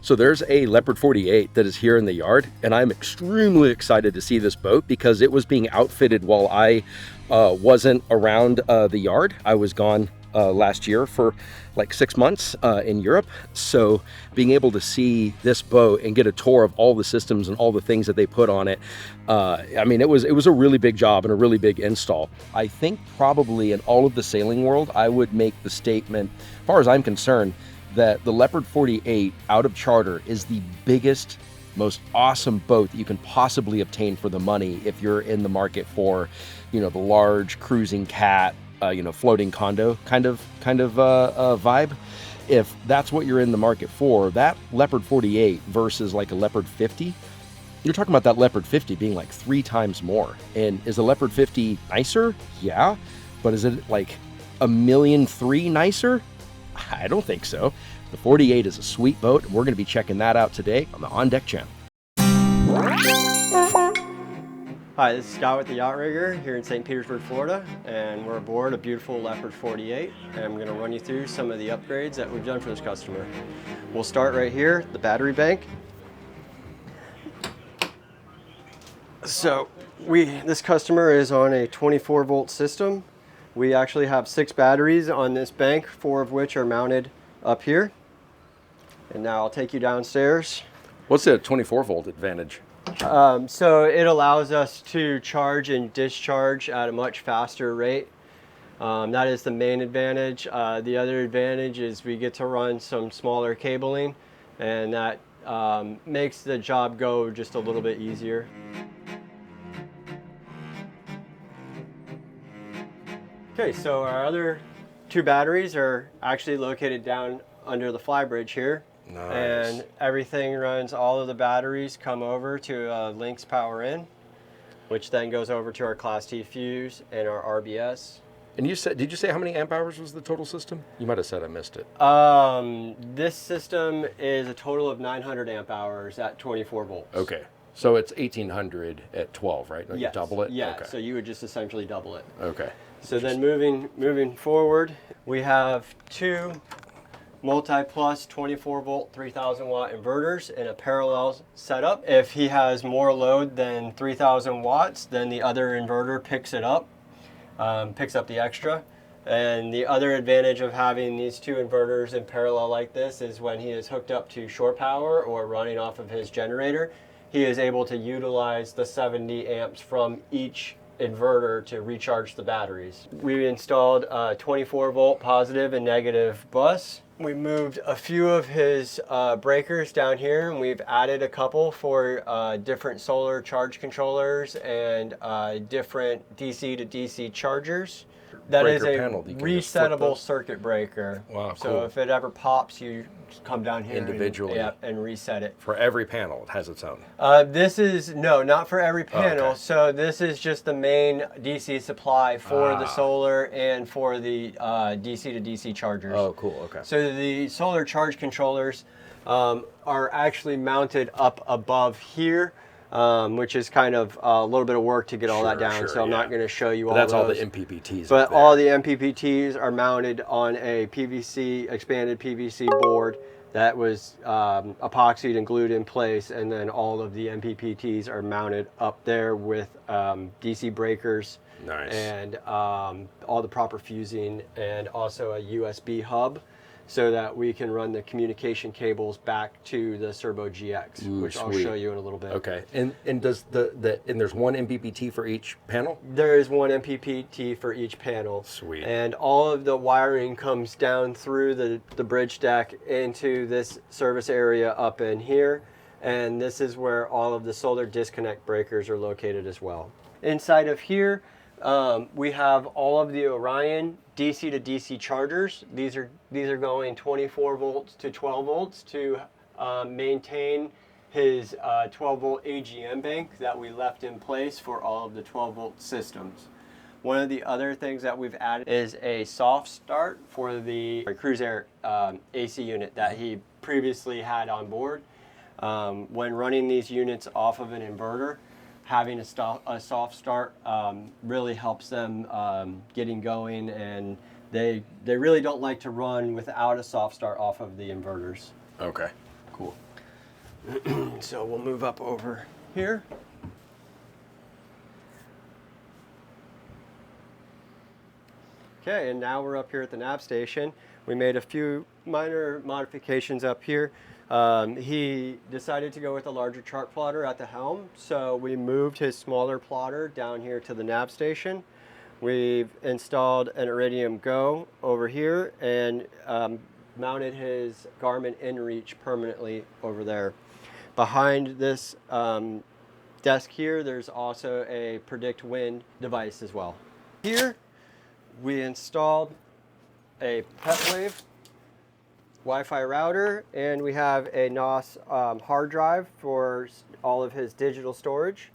So there's a Leopard 48 that is here in the yard, and I'm extremely excited to see this boat because it was being outfitted while I wasn't around the yard. I was gone last year for like 6 months in Europe. So being able to see this boat and get a tour of all the systems and all the things that they put on it, I mean, it was a really big job and a really big install. I think probably in all of the sailing world, I would make the statement, as far as I'm concerned, that the Leopard 48 out of charter is the biggest, most awesome boat that you can possibly obtain for the money if you're in the market for, you know, the large cruising cat, you know, floating condo kind of vibe. If that's what you're in the market for, that Leopard 48 versus like a Leopard 50, you're talking about that Leopard 50 being like 3 times more. And is the Leopard 50 nicer? Yeah, but is it like $1.3 million nicer? I don't think so. The 48 is a sweet boat, and we're going to be checking that out today on the On Deck channel. Hi, this is Scott with the Yacht Rigger here in St. Petersburg, Florida, and we're aboard a beautiful Leopard 48, and I'm going to run you through some of the upgrades that we've done for this customer. We'll start right here, the battery bank. So this customer is on a 24-volt system. We actually have 6 batteries on this bank, 4 of which are mounted up here. And now I'll take you downstairs. What's the 24-volt advantage? So it allows us to charge and discharge at a much faster rate. That is the main advantage. The other advantage is we get to run some smaller cabling, and that makes the job go just a little bit easier. Okay, so our other 2 batteries are actually located down under the flybridge here. Nice. And everything runs, all of the batteries come over to Lynx power in, which then goes over to our Class T fuse and our RBS. And you said, did you say how many amp hours was the total system? You might have said I missed it. This system is a total of 900 amp hours at 24 volts. Okay. So it's 1800 at 12, right? Don't Yes. you double it? Yeah, Okay. so you would just essentially double it. Okay. So then moving forward, we have 2 multi-plus 24 volt 3000 watt inverters in a parallel setup. If he has more load than 3000 watts, then the other inverter picks it up, picks up the extra. And the other advantage of having these 2 inverters in parallel like this is when he is hooked up to shore power or running off of his generator, he is able to utilize the 70 amps from each inverter to recharge the batteries. We installed a 24 volt positive and negative bus. We moved a few of his breakers down here, and we've added a couple for different solar charge controllers and different DC to DC chargers. That is a resettable circuit breaker. Wow, so cool. if it ever pops, you just come down here individually and reset it. For every panel, it has its own. This is, no, not for every panel. Oh, okay. So this is just the main DC supply for the solar and for the DC to DC chargers. Oh, cool, okay. So the solar charge controllers are actually mounted up above here, which is kind of a little bit of work to get all that down. So I'm not going to show you all that's those. all the MPPTs. But all the MPPTs are mounted on a PVC, expanded PVC board that was epoxied and glued in place, and then all of the MPPTs are mounted up there with DC breakers. Nice. And all the proper fusing, and also a USB hub, so that we can run the communication cables back to the Servo GX, which I'll show you in a little bit. Okay, and does and there's one MPPT for each panel? There is one MPPT for each panel. Sweet. And all of the wiring comes down through the bridge deck into this service area up in here, and this is where all of the solar disconnect breakers are located as well. Inside of here, we have all of the Orion DC to DC chargers. These are going 24 volts to 12 volts to maintain his 12 volt AGM bank that we left in place for all of the 12 volt systems. One of the other things that we've added is a soft start for the Cruise Air AC unit that he previously had on board. When running these units off of an inverter, having a soft start really helps them getting going, and they really don't like to run without a soft start off of the inverters. Okay, Cool. So we'll move up over here. Okay, and now we're up here at the nav station. We made a few minor modifications up here. He decided to go with a larger chart plotter at the helm, so we moved his smaller plotter down here to the nav station. We've installed an Iridium Go over here and mounted his Garmin InReach permanently over there. Behind this desk here, there's also a Predict Wind device as well. Here, we installed a PetWave Wi-Fi router, and we have a NOS hard drive for all of his digital storage.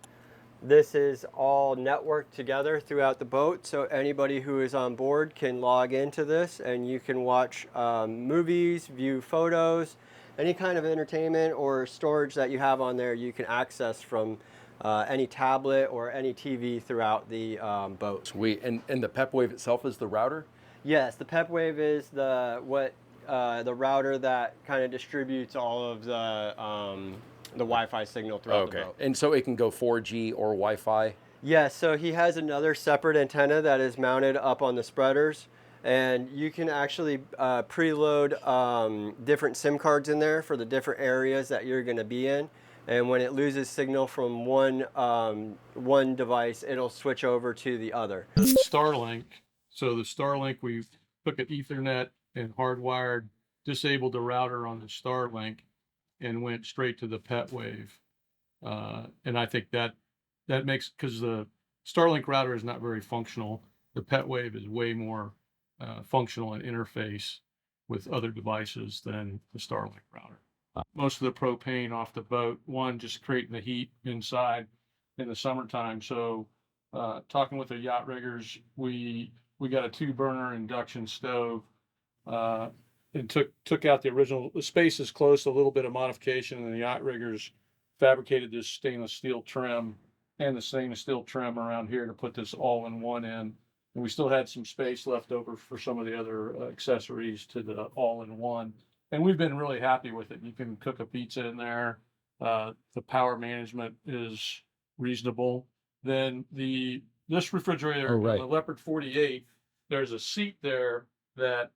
This is all networked together throughout the boat, so anybody who is on board can log into this and you can watch movies, view photos, any kind of entertainment or storage that you have on there you can access from any tablet or any TV throughout the boat. Sweet. And the PepWave itself is the router? Yes, the PepWave is the router that kind of distributes all of the Wi-Fi signal throughout the boat. And so it can go 4G or Wi-Fi? Yes, so he has another separate antenna that is mounted up on the spreaders, and you can actually preload different SIM cards in there for the different areas that you're going to be in. And when it loses signal from one device, it'll switch over to the other. Starlink. So the Starlink, we took an Ethernet and hardwired, disabled the router on the Starlink, and went straight to the PetWave. And I think that makes, because the Starlink router is not very functional, the PetWave is way more functional and interface with other devices than the Starlink router. Most of the propane off the boat, one, just creating the heat inside in the summertime. So talking with the yacht riggers, we got a 2-burner induction stove and took out the original. The space is close, a little bit of modification, and the yacht riggers fabricated this stainless steel trim and the stainless steel trim around here to put this all-in-one in. And we still had some space left over for some of the other accessories to the all-in-one. And we've been really happy with it. You can cook a pizza in there. The power management is reasonable. Then this refrigerator, the Leopard 48, there's a seat there that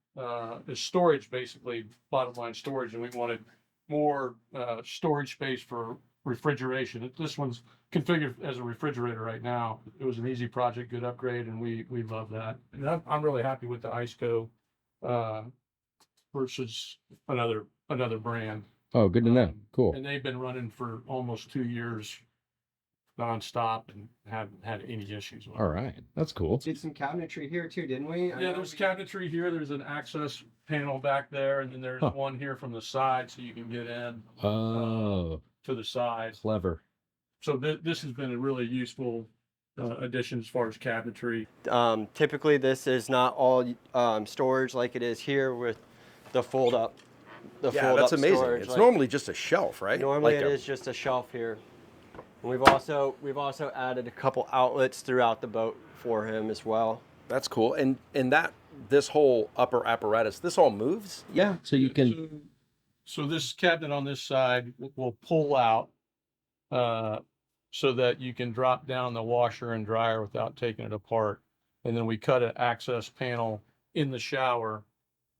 is storage, basically, bottom line storage, and we wanted more storage space for refrigeration. This one's configured as a refrigerator right now. It was an easy project, good upgrade, and we love that. And I'm really happy with the IceCo versus another brand. Oh, good to know. Cool. And they've been running for almost 2 years nonstop and haven't had any issues with it. All right, that's cool. Did some cabinetry here too, didn't we? Yeah, there's cabinetry here. There's an access panel back there, and then there's one here from the side, so you can get in to the side. Clever. So this has been a really useful addition as far as cabinetry. Typically, this is not all storage like it is here with the fold up. That's amazing. Storage. It's normally just a shelf, right? Normally it is just a shelf here. And we've also added a couple outlets throughout the boat for him as well. That's cool. And this whole upper apparatus, this all moves? Yeah. So you can. So this cabinet on this side will pull out so that you can drop down the washer and dryer without taking it apart. And then we cut an access panel in the shower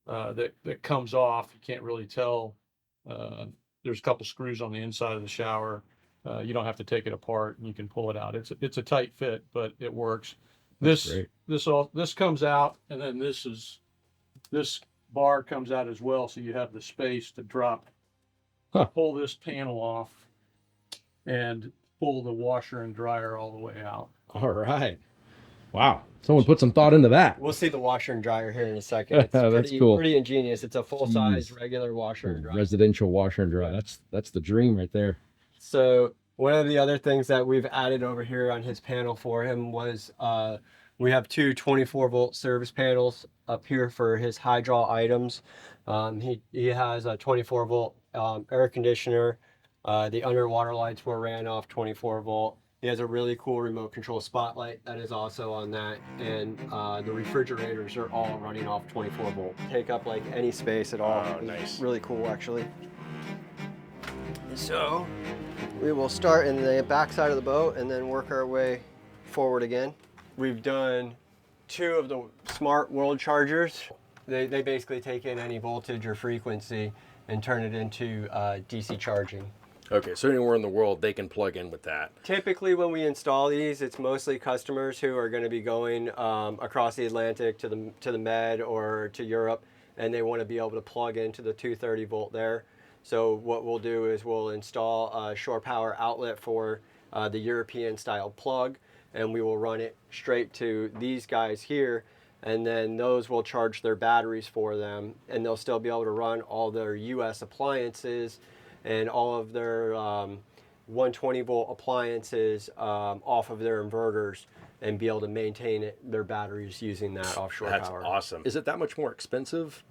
that comes off. You can't really tell. There's a couple screws on the inside of the shower. You don't have to take it apart, and you can pull it out. It's a tight fit, but it works. This comes out, and then this bar comes out as well, so you have the space to drop, pull this panel off, and pull the washer and dryer all the way out. All right. Wow. Someone put some thought into that. We'll see the washer and dryer here in a second. It's That's cool. Pretty ingenious. It's a full-size regular washer and dryer. Residential washer and dryer. That's the dream right there. So one of the other things that we've added over here on his panel for him was we have two 24-volt service panels up here for his high draw items. He has a 24-volt air conditioner. The underwater lights were ran off 24-volt. He has a really cool remote control spotlight that is also on that, and the refrigerators are all running off 24-volt. Take up like any space at all. Oh, nice. Really cool, actually. So we will start in the back side of the boat and then work our way forward again. We've done 2 of the smart world chargers. They basically take in any voltage or frequency and turn it into DC charging. Okay, so anywhere in the world they can plug in with that. Typically when we install these, it's mostly customers who are going to be going across the Atlantic to the Med or to Europe, and they want to be able to plug into the 230 volt there. So what we'll do is we'll install a shore power outlet for the European style plug, and we will run it straight to these guys here, and then those will charge their batteries for them, and they'll still be able to run all their US appliances and all of their 120 volt appliances off of their inverters and be able to maintain their batteries using that offshore power. That's awesome. Is it that much more expensive?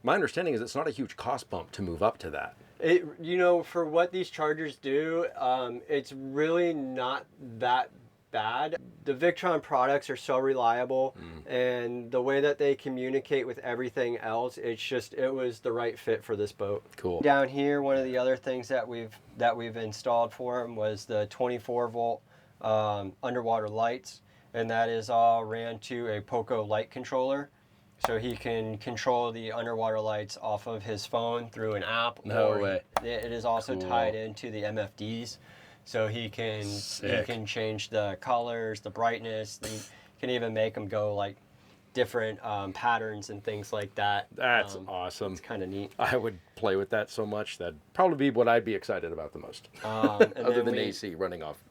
My understanding is it's not a huge cost bump to move up to that. You know, for what these chargers do, it's really not that bad. The Victron products are so reliable, and the way that they communicate with everything else, it was the right fit for this boat. Cool. Down here, one of the other things that we've installed for him was the 24 volt underwater lights, and that is all ran to a Poco light controller. So he can control the underwater lights off of his phone through an app. No way. It is also Cool. tied into the MFDs. So he can change the colors, the brightness. He can even make them go like different patterns and things like that. That's awesome. It's kind of neat. I would play with that so much. That'd probably be what I'd be excited about the most. Other than AC running off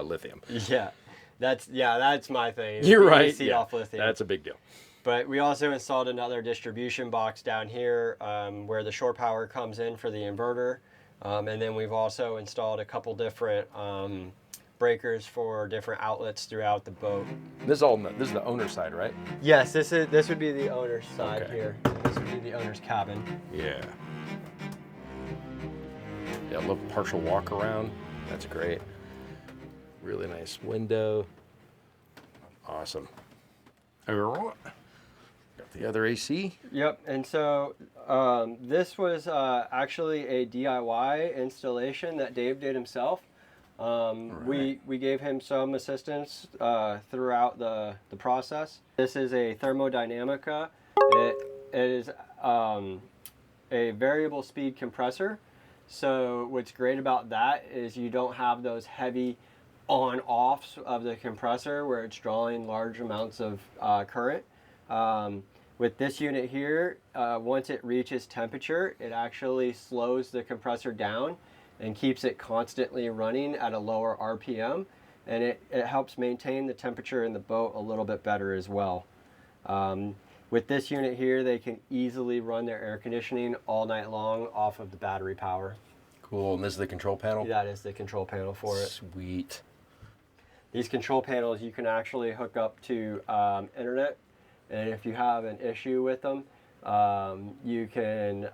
lithium. Yeah, that's my thing. You're right. AC off lithium. That's a big deal. But we also installed another distribution box down here where the shore power comes in for the inverter. And then we've also installed a couple different breakers for different outlets throughout the boat. This is the owner's side, right? Yes, this would be the owner's side Okay. here. This would be the owner's cabin. Yeah. Yeah, a little partial walk around. That's great. Really nice window. Awesome. All right. Got the other AC. Yep, and so this was actually a DIY installation that Dave did himself. We gave him some assistance throughout the process. This is a Thermodynamica. It is a variable speed compressor. So what's great about that is you don't have those heavy on-offs of the compressor where it's drawing large amounts of current. With this unit here, once it reaches temperature, it actually slows the compressor down and keeps it constantly running at a lower RPM, and it helps maintain the temperature in the boat a little bit better as well. With this unit here, they can easily run their air conditioning all night long off of the battery power. Cool, and this is the control panel? That is the control panel for it. Sweet. These control panels you can actually hook up to internet, and if you have an issue with them, you can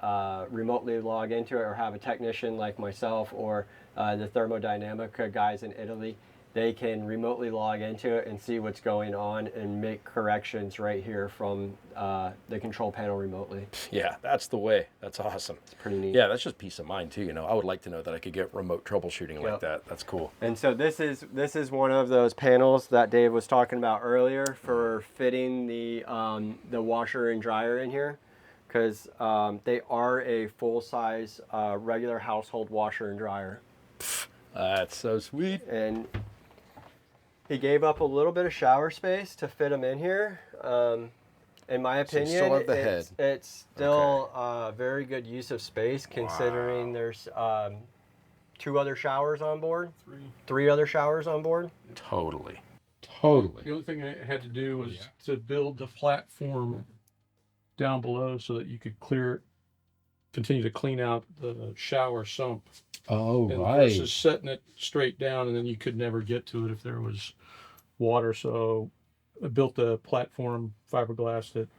remotely log into it or have a technician like myself or the Thermodynamica guys in Italy. They can remotely log into it and see what's going on and make corrections right here from the control panel remotely. Yeah, that's the way. That's awesome. It's pretty neat. Yeah, that's just peace of mind too. You know, I would like to know that I could get remote troubleshooting like Yep. that. That's cool. And so this is one of those panels that Dave was talking about earlier for fitting the washer and dryer in here, because they are a full-size regular household washer and dryer. That's so sweet. And he gave up a little bit of shower space to fit them in here. In my So you opinion, still have the head. it's still a very good use of space considering there's 2 other showers on board, 3 other showers on board. Totally. The only thing I had to do was to build the platform down below so that you could continue to clean out the shower sump. Oh, And versus setting it straight down, and then you could never get to it if there was water. So I built the platform, fiberglassed it,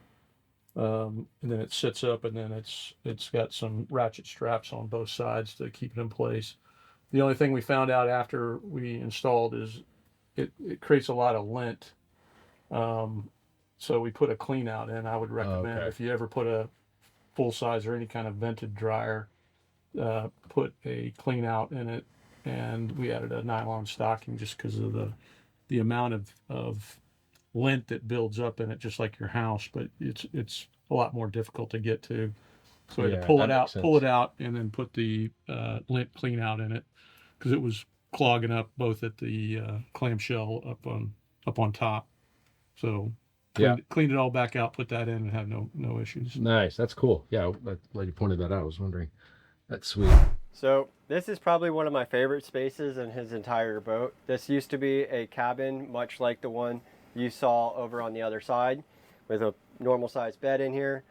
and then it sits up, and then it's got some ratchet straps on both sides to keep it in place. The only thing we found out after we installed is it creates a lot of lint. So we put a clean out in. I would recommend if you ever put a full size or any kind of vented dryer, put a clean out in it, and we added a nylon stocking just because of the amount of lint that builds up in it, just like your house, but it's a lot more difficult to get to. So I had to pull it out, and then put the lint clean out in it because it was clogging up both at the clamshell up on top. So cleaned it all back out, put that in, and had no issues. Nice. That's cool. Yeah, glad you pointed that out. I was wondering. That's sweet. So this is probably one of my favorite spaces in his entire boat. This used to be a cabin, much like the one you saw over on the other side, with a normal sized bed in here.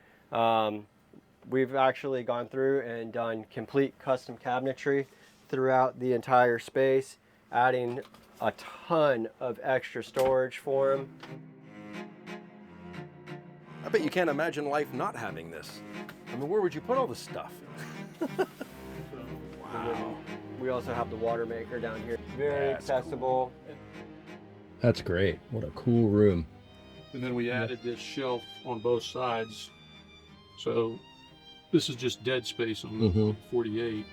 We've actually gone through and done complete custom cabinetry throughout the entire space, adding a ton of extra storage for him. I bet you can't imagine life not having this. I mean, where would you put all this stuff? Wow. We also have the Watermaker down here. Very accessible. Cool. That's great. What a cool room. And then we added this shelf on both sides. So this is just dead space on the 48.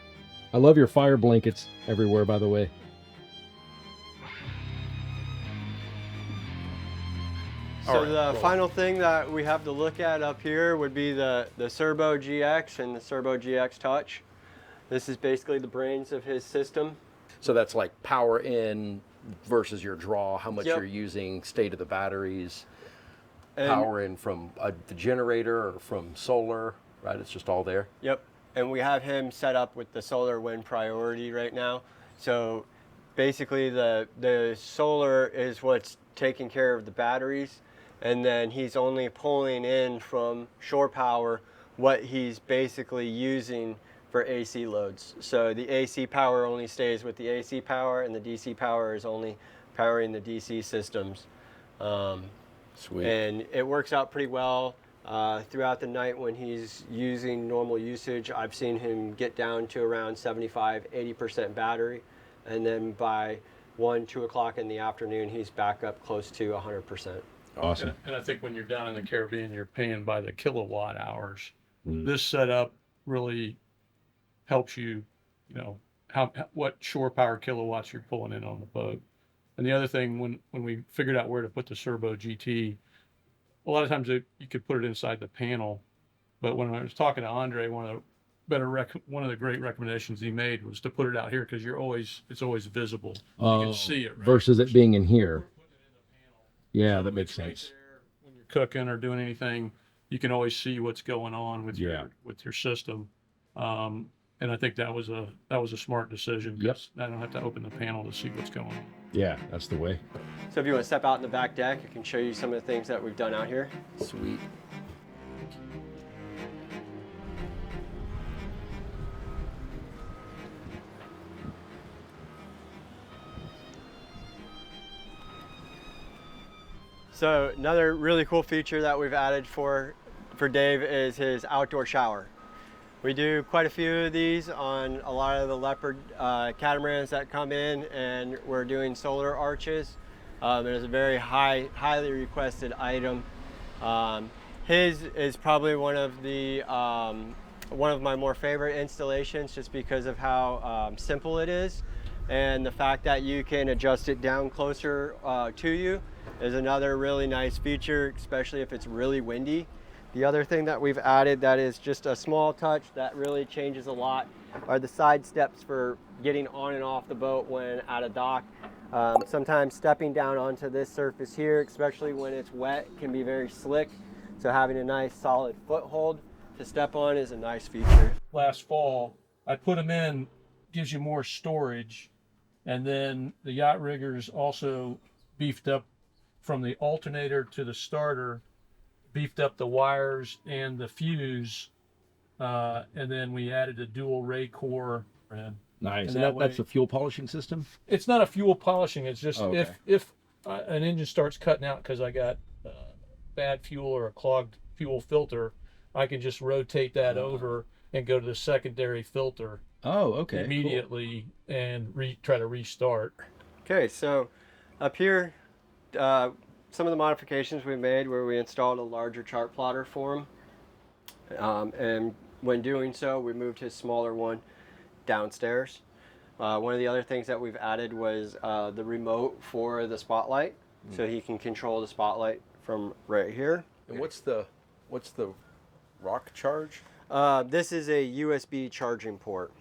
I love your fire blankets everywhere, by the way. So the final thing that we have to look at up here would be the Serbo GX and the Serbo GX Touch. This is basically the brains of his system. So that's like power in versus your draw, how much you're using, state of the batteries, and power in from the generator or from solar, right? It's just all there. Yep. And we have him set up with the solar wind priority right now. So basically the solar is what's taking care of the batteries, and then he's only pulling in from shore power what he's basically using for AC loads. So the AC power only stays with the AC power, and the DC power is only powering the DC systems. Sweet. And it works out pretty well. Throughout the night when he's using normal usage, I've seen him get down to around 75–80% battery, and then by 1–2 o'clock in the afternoon, he's back up close to 100%. Awesome. And I think when you're down in the Caribbean, you're paying by the kilowatt hours. This setup really helps you, what shore power kilowatts you're pulling in on the boat. And the other thing, when we figured out where to put the Serbo GT, a lot of times you could put it inside the panel, but when I was talking to Andre, one of the great recommendations he made was to put it out here because it's always visible. You can see it, right? Versus it being in here. Yeah, that makes sense. When you're cooking or doing anything, you can always see what's going on with your system. And I think that was a smart decision. Yep. I don't have to open the panel to see what's going on. Yeah, that's the way. So if you want to step out in the back deck, I can show you some of the things that we've done out here. Sweet. So another really cool feature that we've added for Dave is his outdoor shower. We do quite a few of these on a lot of the Leopard catamarans that come in, and we're doing solar arches. It is a very highly requested item. His is probably one of my more favorite installations, just because of how simple it is, and the fact that you can adjust it down closer to you is another really nice feature, especially if it's really windy. The other thing that we've added that is just a small touch that really changes a lot are the side steps for getting on and off the boat when at a dock. Sometimes stepping down onto this surface here, especially when it's wet, can be very slick. So having a nice solid foothold to step on is a nice feature. Last fall, I put them in, gives you more storage. And then the yacht riggers also beefed up from the alternator to the starter, beefed up the wires and the fuse, and then we added a dual ray core. Nice. And that's a fuel polishing system? It's not a fuel polishing. It's just if an engine starts cutting out because I got bad fuel or a clogged fuel filter, I can just rotate that over and go to the secondary filter. Oh, okay. Immediately, cool. And try to restart. Okay, so up here, some of the modifications we made where we installed a larger chart plotter for him, and when doing so, we moved his smaller one downstairs. One of the other things that we've added was the remote for the spotlight, so he can control the spotlight from right here. And what's the rock charge? This is a USB charging port.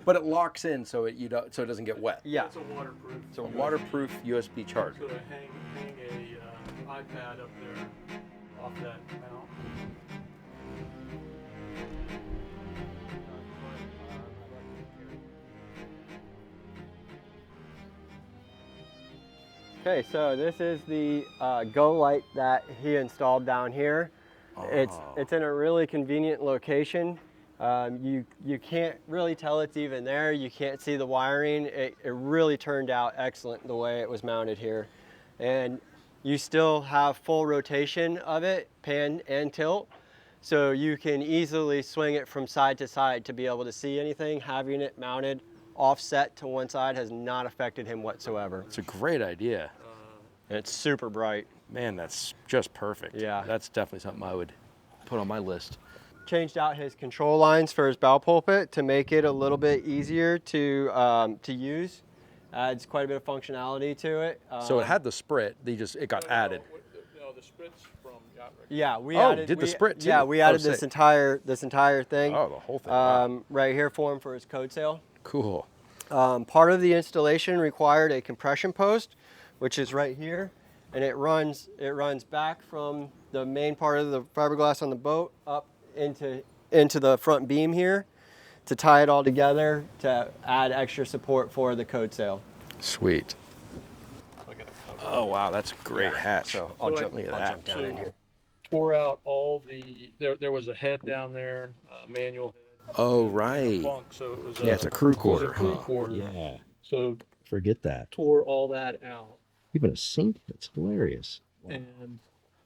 But it locks in so it doesn't get wet. Yeah. It's a waterproof. It's a waterproof USB charger. So to hang a iPad up there off that mount. Okay, so this is the Go light that he installed down here. It's in a really convenient location. You can't really tell it's even there. You can't see the wiring. It really turned out excellent the way it was mounted here. And you still have full rotation of it, pan and tilt. So you can easily swing it from side to side to be able to see anything. Having it mounted offset to one side has not affected him whatsoever. It's a great idea. And it's super bright. Man, that's just perfect. Yeah. That's definitely something I would put on my list. Changed out his control lines for his bow pulpit to make it a little bit easier to use. Adds quite a bit of functionality to it. So it had the sprit, it got added. No, the sprit's from Yacht. Yeah, we Oh, added. did the sprit too? Yeah, we added Oh, this sick. entire thing. Oh, the whole thing. Wow. Right here for him for his code sail. Cool. Part of the installation required a compression post, which is right here, and it runs back from the main part of the fiberglass on the boat up into the front beam here to tie it all together to add extra support for the code sail. Sweet. Oh wow, that's a great hat. So I'll jump down in here. Tore out all the, there was a head down there, manual head. Oh right. Bunk, so it was Yeah, it's a crew quarter. crew Huh? quarter. Yeah, So forget that. tore all that out. Even a sink? That's hilarious. And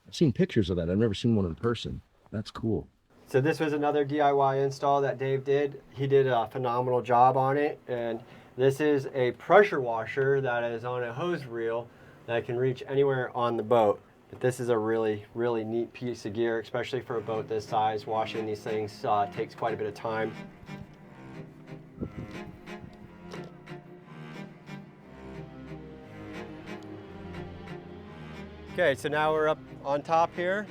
I've seen pictures of that. I've never seen one in person. That's cool. So this was another DIY install that Dave did. He did a phenomenal job on it, and this is a pressure washer that is on a hose reel that can reach anywhere on the boat. But this is a really, really neat piece of gear, especially for a boat this size. Washing these things takes quite a bit of time. Okay, so now we're up on top here.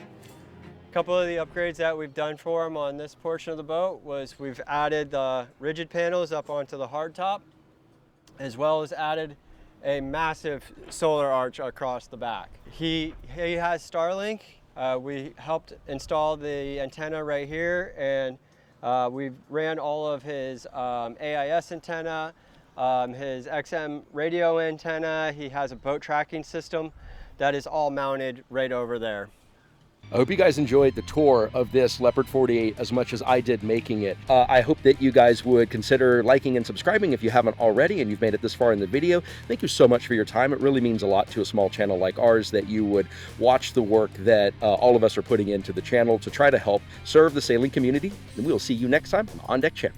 A couple of the upgrades that we've done for them on this portion of the boat was we've added the rigid panels up onto the hardtop, as well as added a massive solar arch across the back. He has Starlink. We helped install the antenna right here, and we ran all of his AIS antenna, his XM radio antenna. He has a boat tracking system that is all mounted right over there. I hope you guys enjoyed the tour of this Leopard 48 as much as I did making it. I hope that you guys would consider liking and subscribing if you haven't already and you've made it this far in the video. Thank you so much for your time. It really means a lot to a small channel like ours that you would watch the work that all of us are putting into the channel to try to help serve the sailing community. And we'll see you next time on On Deck Channel.